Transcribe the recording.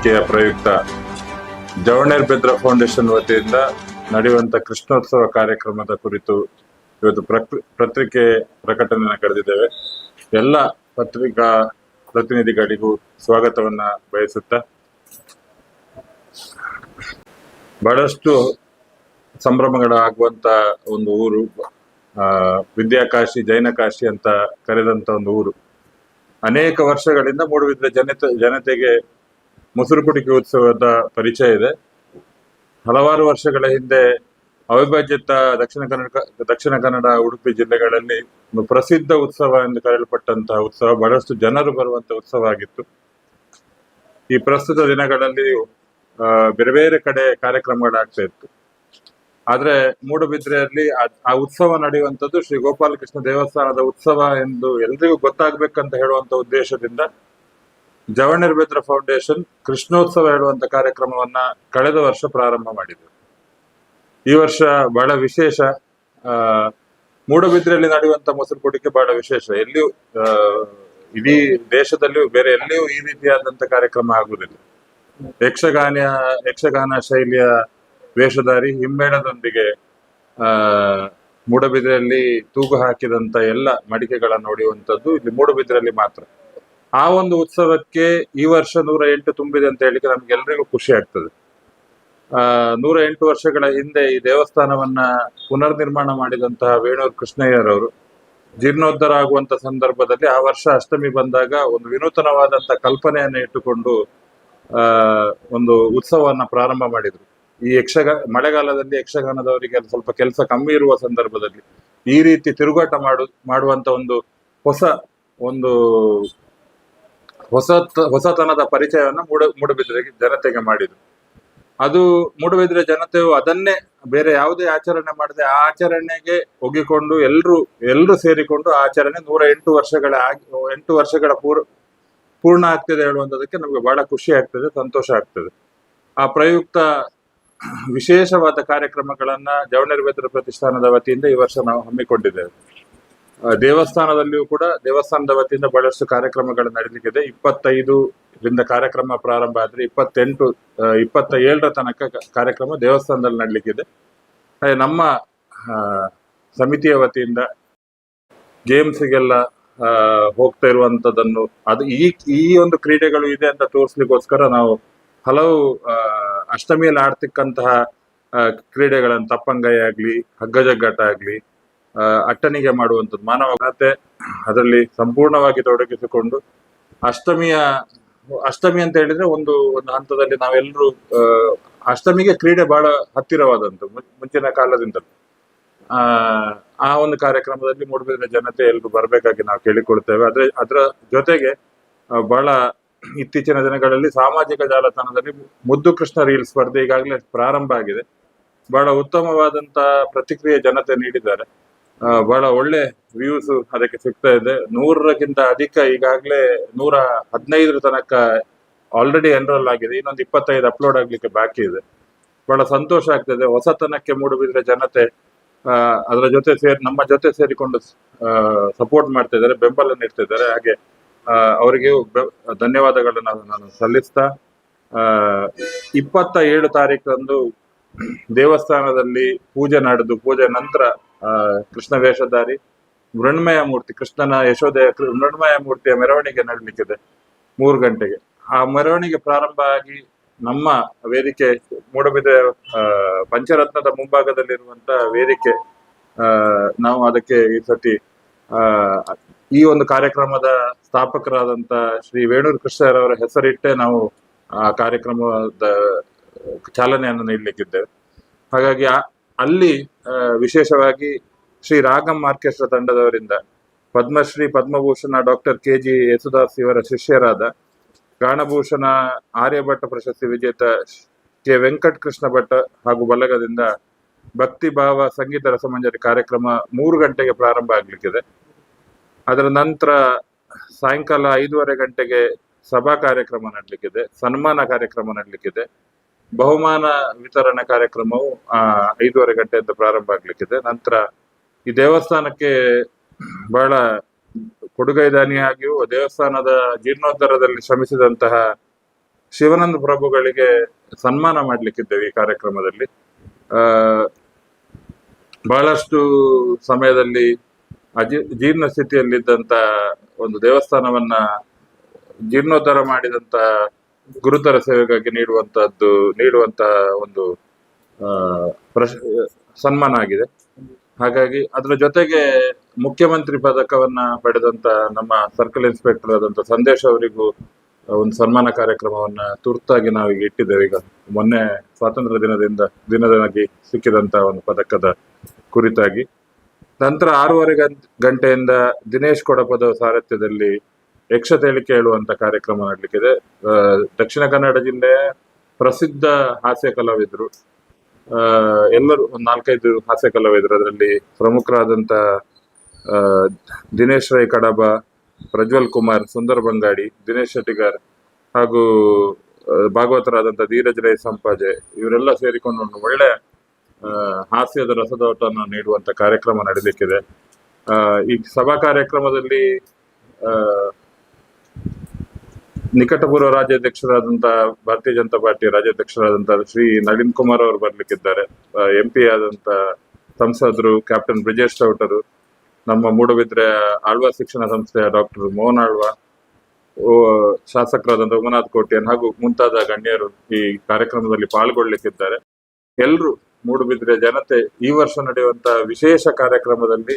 ವಾರ್ಷಿಕೆಯ ಪ್ರಯುಕ್ತ ಜವಣೇರ್ಬೆದ್ರ ಫೌಂಡೇಶನ್ ವತಿಯಿಂದ ನಡೆಯುವಂತ ಕೃಷ್ಣೋತ್ಸವ ಕಾರ್ಯಕ್ರಮದ ಕುರಿತು ಇವತ್ತು ಪತ್ರಿಕೆ ಪ್ರಕಟಣೆಯನ್ನು ಕರೆದಿದ್ದೇವೆ. ಎಲ್ಲ ಪತ್ರಿಕಾ ಪ್ರತಿನಿಧಿಗಳಿಗೂ ಸ್ವಾಗತವನ್ನ ಬಯಸುತ್ತಾ, ಬಹಳಷ್ಟು ಸಂಭ್ರಮಗಳಾಗುವಂತ ಒಂದು ಊರು, ವಿದ್ಯಾಕಾಶಿ ಜೈನಕಾಶಿ ಅಂತ ಕರೆದಂತ ಒಂದು ಊರು. ಅನೇಕ ವರ್ಷಗಳಿಂದ ಮೂಡುಬಿದ್ರೆ ಜನತೆಗೆ ಮೊಸರು ಕುಡಿಕೆ ಉತ್ಸವದ ಪರಿಚಯ ಇದೆ. ಹಲವಾರು ವರ್ಷಗಳ ಹಿಂದೆ ಅವಿಭಜಿತ ದಕ್ಷಿಣ ಕನ್ನಡ ಉಡುಪಿ ಜಿಲ್ಲೆಗಳಲ್ಲಿ ಒಂದು ಪ್ರಸಿದ್ಧ ಉತ್ಸವ ಎಂದು ಕರೆಯಲ್ಪಟ್ಟಂತಹ ಉತ್ಸವ, ಬಹಳಷ್ಟು ಜನರು ಬರುವಂತ ಉತ್ಸವ ಆಗಿತ್ತು. ಈ ಪ್ರಸ್ತುತ ದಿನಗಳಲ್ಲಿ ಬೇರೆ ಬೇರೆ ಕಡೆ ಕಾರ್ಯಕ್ರಮಗಳಾಗ್ತಾ ಇತ್ತು. ಆದ್ರೆ ಮೂಡುಬಿದ್ರೆಯಲ್ಲಿ ಆ ಉತ್ಸವ ನಡೆಯುವಂಥದ್ದು ಶ್ರೀ ಗೋಪಾಲಕೃಷ್ಣ ದೇವಸ್ಥಾನದ ಉತ್ಸವ ಎಂದು ಎಲ್ರಿಗೂ ಗೊತ್ತಾಗ್ಬೇಕಂತ ಹೇಳುವಂತ ಉದ್ದೇಶದಿಂದ ಜವಣೇರ್ಬೆದ್ರ ಫೌಂಡೇಶನ್ ಕೃಷ್ಣೋತ್ಸವ ಹೇಳುವಂತ ಕಾರ್ಯಕ್ರಮವನ್ನ ಕಳೆದ ವರ್ಷ ಪ್ರಾರಂಭ ಮಾಡಿದೆ. ಈ ವರ್ಷ ಬಹಳ ವಿಶೇಷ. ಮೂಡುಬಿದ್ರೆಯಲ್ಲಿ ನಡೆಯುವಂತ ಮೊಸರು ಕುಡಿಕೆ ಬಹಳ ವಿಶೇಷ. ಎಲ್ಲಿಯೂ ಇಡೀ ದೇಶದಲ್ಲಿಯೂ ಬೇರೆ ಎಲ್ಲಿಯೂ ಈ ರೀತಿಯಾದಂತ ಕಾರ್ಯಕ್ರಮ ಆಗುವುದಿಲ್ಲ. ಯಕ್ಷಗಾನ ಶೈಲಿಯ ವೇಷಧಾರಿ ಹಿಮ್ಮೇಳದೊಂದಿಗೆ ಮೂಡುಬಿದ್ರೆಯಲ್ಲಿ ತೂಗು ಹಾಕಿದಂತ ಎಲ್ಲ ಮಡಿಕೆಗಳನ್ನು ನೋಡುವಂಥದ್ದು ಇಲ್ಲಿ ಮೂಡುಬಿದ್ರೆಯಲ್ಲಿ ಮಾತ್ರ. ಆ ಒಂದು ಉತ್ಸವಕ್ಕೆ ಈ ವರ್ಷ 108 ತುಂಬಿದೆ ಅಂತ ಹೇಳಿಕ್ಕೆ ನಮ್ಗೆಲ್ರಿಗೂ ಖುಷಿ ಆಗ್ತದೆ. 108 ವರ್ಷಗಳ ಹಿಂದೆ ಈ ದೇವಸ್ಥಾನವನ್ನ ಪುನರ್ ನಿರ್ಮಾಣ ಮಾಡಿದಂತಹ ವೇಣೂರು ಕೃಷ್ಣಯ್ಯರವರು ಜೀರ್ಣೋದ್ಧಾರ ಆಗುವಂತ ಸಂದರ್ಭದಲ್ಲಿ ಆ ವರ್ಷ ಅಷ್ಟಮಿ ಬಂದಾಗ ಒಂದು ವಿನೂತನವಾದಂತ ಕಲ್ಪನೆಯನ್ನು ಇಟ್ಟುಕೊಂಡು ಒಂದು ಉತ್ಸವವನ್ನ ಪ್ರಾರಂಭ ಮಾಡಿದ್ರು. ಈ ಮಳೆಗಾಲದಲ್ಲಿ ಯಕ್ಷಗಾನದವರಿಗೆ ಸ್ವಲ್ಪ ಕೆಲಸ ಕಮ್ಮಿ ಇರುವ ಸಂದರ್ಭದಲ್ಲಿ ಈ ರೀತಿ ತಿರುಗಾಟ ಮಾಡುವಂತ ಒಂದು ಹೊಸತನದ ಪರಿಚಯವನ್ನ ಮೂಡುಬಿದ್ರೆಗೆ ಜನತೆಗೆ ಮಾಡಿದ್ರು. ಅದು ಮೂಡುಬಿದ್ರೆ ಜನತೆಯು ಅದನ್ನೇ ಬೇರೆ ಯಾವುದೇ ಆಚರಣೆ ಮಾಡದೆ ಆ ಆಚರಣೆಗೆ ಒಗ್ಗಿಕೊಂಡು ಎಲ್ರು ಸೇರಿಕೊಂಡು ಆಚರಣೆ 8 ವರ್ಷಗಳ ಪೂರ್ಣ ಆಗ್ತದೆ ಹೇಳುವಂತದಕ್ಕೆ ನಮ್ಗೆ ಬಹಳ ಖುಷಿ ಆಗ್ತದೆ, ಸಂತೋಷ ಆಗ್ತದೆ. ಆ ಪ್ರಯುಕ್ತ ವಿಶೇಷವಾದ ಕಾರ್ಯಕ್ರಮಗಳನ್ನ ಜವಣೇರ್ಬೆದ್ರ ಪ್ರತಿಷ್ಠಾನದ ವತಿಯಿಂದ ಈ ವರ್ಷ ನಾವು ಹಮ್ಮಿಕೊಂಡಿದ್ದೇವೆ. ದೇವಸ್ಥಾನದಲ್ಲಿಯೂ ಕೂಡ ದೇವಸ್ಥಾನದ ವತಿಯಿಂದ ಬಹಳಷ್ಟು ಕಾರ್ಯಕ್ರಮಗಳು ನಡೀಲಿಕ್ಕಿದೆ. 25ರಿಂದ ಕಾರ್ಯಕ್ರಮ ಪ್ರಾರಂಭ ಆದ್ರೆ 27ರ ತನಕ ಕಾರ್ಯಕ್ರಮ ದೇವಸ್ಥಾನದಲ್ಲಿ ನಡೀಲಿಕ್ಕಿದೆ. ನಮ್ಮ ಸಮಿತಿಯ ವತಿಯಿಂದ ಗೇಮ್ಸ್ಗೆಲ್ಲ ಹೋಗ್ತಾ ಇರುವಂತದನ್ನು ಅದು ಈ ಒಂದು ಕ್ರೀಡೆಗಳು ಇದೆ ಅಂತ ತೋರಿಸ್ಲಿಕ್ಕೋಸ್ಕರ ನಾವು ಹಲವು ಅಷ್ಟಮಿಯಲ್ಲಿ ಆಡ್ತಿಕ್ಕಂತಹ ಕ್ರೀಡೆಗಳನ್ನು, ತಪ್ಪಂಗೈ ಆಗ್ಲಿ, ಹಗ್ಗ ಜಗ್ಗಾಟ ಆಗ್ಲಿ, ಅಟ್ಟಣಿಗೆ ಮಾಡುವಂಥದ್ದು, ಮಾನವತೆ ಅದರಲ್ಲಿ ಸಂಪೂರ್ಣವಾಗಿ ತೊಡಗಿಸಿಕೊಂಡು ಅಷ್ಟಮಿ ಅಂತ ಹೇಳಿದ್ರೆ ಒಂದು ಹಂತದಲ್ಲಿ ನಾವೆಲ್ಲರೂ ಅಷ್ಟಮಿಗೆ ಕ್ರೀಡೆ ಬಹಳ ಹತ್ತಿರವಾದಂತು ಮುಂಚಿನ ಕಾಲದಿಂದ. ಆ ಒಂದು ಕಾರ್ಯಕ್ರಮದಲ್ಲಿ ಮೂಡುಬಿದ್ರೆ ಜನತೆ ಎಲ್ಲರೂ ಬರಬೇಕಾಗಿ ನಾವು ಕೇಳಿಕೊಳ್ತೇವೆ. ಅದರ ಜೊತೆಗೆ ಬಹಳ ಇತ್ತೀಚಿನ ದಿನಗಳಲ್ಲಿ ಸಾಮಾಜಿಕ ಜಾಲತಾಣದಲ್ಲಿ ಮುದ್ದು ಕೃಷ್ಣ ರೀಲ್ ಸ್ಪರ್ಧೆ ಈಗಾಗಲೇ ಪ್ರಾರಂಭ ಆಗಿದೆ. ಬಹಳ ಉತ್ತಮವಾದಂತ ಪ್ರತಿಕ್ರಿಯೆ ಜನತೆ ನೀಡಿದ್ದಾರೆ. ಬಹಳ ಒಳ್ಳೆ ವ್ಯೂಸ್ ಅದಕ್ಕೆ ಸಿಗ್ತಾ ಇದೆ. 100ಕ್ಕಿಂತ ಅಧಿಕ ಈಗಾಗಲೇ 115 ತನಕ ಆಲ್ರೆಡಿ ಎನ್ರೋಲ್ ಆಗಿದೆ. ಇನ್ನೊಂದು 25 ಅಪ್ಲೋಡ್ ಆಗ್ಲಿಕ್ಕೆ ಬಾಕಿ ಇದೆ. ಬಹಳ ಸಂತೋಷ ಆಗ್ತದೆ. ಹೊಸತನಕ್ಕೆ ಮೂಡುಬಿದ್ರೆ ಜನತೆ ಅದರ ಜೊತೆ ನಮ್ಮ ಜೊತೆ ಸೇರಿಕೊಂಡು ಸಪೋರ್ಟ್ ಮಾಡ್ತಾ ಇದ್ದಾರೆ, ಬೆಂಬಲ ನೀಡ್ತಾ ಇದ್ದಾರೆ. ಹಾಗೆ ಅವರಿಗೆ ಧನ್ಯವಾದಗಳನ್ನ ನಾನು ಸಲ್ಲಿಸ್ತಾ 27 ತಾರೀಕಂದು ದೇವಸ್ಥಾನದಲ್ಲಿ ಪೂಜೆ ನಡೆದು ಪೂಜೆ ನಂತರ ಕೃಷ್ಣ ವೇಷಧಾರಿ ಮೃಣ್ಮಯ ಮೂರ್ತಿ, ಕೃಷ್ಣನ ಯಶೋದೆಯ ಮೃಣ್ಮಯ ಮೂರ್ತಿಯ ಮೆರವಣಿಗೆ ನಡೀಲಿಕ್ಕಿದೆ 3 ಗಂಟೆಗೆ. ಆ ಮೆರವಣಿಗೆ ಪ್ರಾರಂಭ ಆಗಿ ನಮ್ಮ ವೇದಿಕೆ ಮೂಡುಬಿದ್ರೆ ಪಂಚರತ್ನದ ಮುಂಭಾಗದಲ್ಲಿರುವಂತ ವೇದಿಕೆ, ನಾವು ಅದಕ್ಕೆ ಈ ಸತಿ ಈ ಒಂದು ಕಾರ್ಯಕ್ರಮದ ಸ್ಥಾಪಕರಾದಂತ ಶ್ರೀ ವೇಣೂರು ಕೃಷ್ಣಯ್ಯರವರ ಹೆಸರಿಟ್ಟೆ ನಾವು ಆ ಕಾರ್ಯಕ್ರಮದ ಚಾಲನೆಯನ್ನು ನೀಡಲಿಕ್ಕಿದ್ದೇವೆ. ಹಾಗಾಗಿ ಅಲ್ಲಿ ವಿಶೇಷವಾಗಿ ಶ್ರೀ ರಾಗಂ ಆರ್ಕೆಸ್ಟ್ರಾ ತಂಡದವರಿಂದ ಪದ್ಮಶ್ರೀ ಪದ್ಮಭೂಷಣ ಡಾಕ್ಟರ್ KG ಯೇಸುದಾಸ್ ಇವರ ಶಿಷ್ಯರಾದ ಗಾನಭೂಷಣ ಆರ್ಯಭಟ್ಟ ಪ್ರಶಸ್ತಿ ವಿಜೇತ K ವೆಂಕಟ್ ಕೃಷ್ಣ ಭಟ್ ಹಾಗೂ ಬಲ್ಲಗದಿಂದ ಭಕ್ತಿ ಭಾವ ಸಂಗೀತ ರಸಮಂಜರಿ ಕಾರ್ಯಕ್ರಮ 3 ಗಂಟೆಗೆ ಪ್ರಾರಂಭ ಆಗ್ಲಿಕ್ಕಿದೆ. ಅದರ ನಂತರ ಸಾಯಂಕಾಲ 5:30 ಗಂಟೆಗೆ ಸಭಾ ಕಾರ್ಯಕ್ರಮ ನಡಲಿಕ್ಕಿದೆ, ಸನ್ಮಾನ ಕಾರ್ಯಕ್ರಮ ನಡಲಿಕ್ಕಿದೆ, ಬಹುಮಾನ ವಿತರಣಾ ಕಾರ್ಯಕ್ರಮವು 5:30 ಗಂಟೆಯಿಂದ ಪ್ರಾರಂಭ ಆಗ್ಲಿಕ್ಕಿದೆ. ನಂತರ ಈ ದೇವಸ್ಥಾನಕ್ಕೆ ಬಹಳ ಕೊಡುಗೈದಾನಿಯಾಗಿಯೂ ದೇವಸ್ಥಾನದ ಜೀರ್ಣೋದ್ಧಾರದಲ್ಲಿ ಶ್ರಮಿಸಿದಂತಹ ಶಿವಾನಂದ ಪ್ರಭುಗಳಿಗೆ ಸನ್ಮಾನ ಮಾಡ್ಲಿಕ್ಕಿದ್ದೇವೆ ಈ ಕಾರ್ಯಕ್ರಮದಲ್ಲಿ. ಆ ಬಹಳಷ್ಟು ಸಮಯದಲ್ಲಿ ಜೀರ್ಣ ಸ್ಥಿತಿಯಲ್ಲಿದ್ದಂತ ಒಂದು ದೇವಸ್ಥಾನವನ್ನ ಜೀರ್ಣೋದ್ಧಾರ ಮಾಡಿದಂತ ಗುರುತರ ಸೇವೆಗಾಗಿ ನೀಡುವಂತ ಒಂದು ಆ ಸನ್ಮಾನ ಆಗಿದೆ. ಹಾಗಾಗಿ ಅದರ ಜೊತೆಗೆ ಮುಖ್ಯಮಂತ್ರಿ ಪದಕವನ್ನ ಪಡೆದಂತ ನಮ್ಮ ಸರ್ಕಲ್ ಇನ್ಸ್ಪೆಕ್ಟರ್ ಆದಂತ ಸಂದೇಶ್ ಅವರಿಗೂ ಒಂದು ಸನ್ಮಾನ ಕಾರ್ಯಕ್ರಮವನ್ನ ತುರ್ತಾಗಿ ನಾವೀಗ ಇಟ್ಟಿದ್ದೇವೆ. ಈಗ ಮೊನ್ನೆ ಸ್ವಾತಂತ್ರ್ಯ ದಿನದಾಗಿ ಸಿಕ್ಕಿದಂತ ಒಂದು ಪದಕದ ಕುರಿತಾಗಿ. ನಂತರ 6:30 ಗಂಟೆಯಿಂದ ದಿನೇಶ್ ಕೊಡಪದ ಸಾರಥ್ಯದಲ್ಲಿ ಯಕ್ಷತೇಳಿಕೆ ಹೇಳುವಂತ ಕಾರ್ಯಕ್ರಮ ನಡಲಿಕ್ಕಿದೆ. ದಕ್ಷಿಣ ಕನ್ನಡ ಜಿಲ್ಲೆಯ ಪ್ರಸಿದ್ಧ ಹಾಸ್ಯ ಕಲಾವಿದರು, ಎಲ್ಲರೂ ಒಂದು 4-5 ಹಾಸ್ಯ ಕಲಾವಿದರು, ಅದರಲ್ಲಿ ಪ್ರಮುಖರಾದಂತ ದಿನೇಶ್ ರೈ ಕಡಬ, ಪ್ರಜ್ವಲ್ ಕುಮಾರ್, ಸುಂದರ್ ಬಂಗಾಡಿ, ದಿನೇಶ್ ಶೆಟ್ಟಿಗಾರ್ ಹಾಗೂ ಭಾಗವತರಾದಂತ ಧೀರಜ್ ರೈ ಸಂಪಾಜೆ, ಇವರೆಲ್ಲ ಸೇರಿಕೊಂಡು ಒಂದು ಒಳ್ಳೆ ಹಾಸ್ಯದ ರಸದೋಟವನ್ನು ನೀಡುವಂತ ಕಾರ್ಯಕ್ರಮ ನಡೀಲಿಕ್ಕಿದೆ. ಈ ಸಭಾ ಕಾರ್ಯಕ್ರಮದಲ್ಲಿ ನಿಕಟಪೂರ್ವ ರಾಜ್ಯಾಧ್ಯಕ್ಷರಾದಂತ ಭಾರತೀಯ ಜನತಾ ಪಾರ್ಟಿ ರಾಜ್ಯಾಧ್ಯಕ್ಷರಾದಂತ ಶ್ರೀ ನಳಿನ್ ಕುಮಾರ್ ಅವರು ಬರ್ಲಿಕ್ಕಿದ್ದಾರೆ. MP ಆದಂತ ಸಂಸದರು ಕ್ಯಾಪ್ಟನ್ ಬ್ರಿಜೇಶ್ ಚೌಟರು, ನಮ್ಮ ಮೂಡಬಿದ್ರೆ ಆಳ್ವಾ ಶಿಕ್ಷಣ ಸಂಸ್ಥೆಯ ಡಾಕ್ಟರ್ ಮೋಹನ್ ಆಳ್ವಾ, ಶಾಸಕರಾದಂತ ಉಮನಾಥ್ ಕೋಟ್ಯನ್ ಹಾಗೂ ಮುಂತಾದ ಗಣ್ಯರು ಈ ಕಾರ್ಯಕ್ರಮದಲ್ಲಿ ಪಾಲ್ಗೊಳ್ಳಿಕ್ಕಿದ್ದಾರೆ. ಎಲ್ರು ಮೂಡುಬಿದ್ರೆ ಜನತೆ ಈ ವರ್ಷ ನಡೆಯುವಂತ ವಿಶೇಷ ಕಾರ್ಯಕ್ರಮದಲ್ಲಿ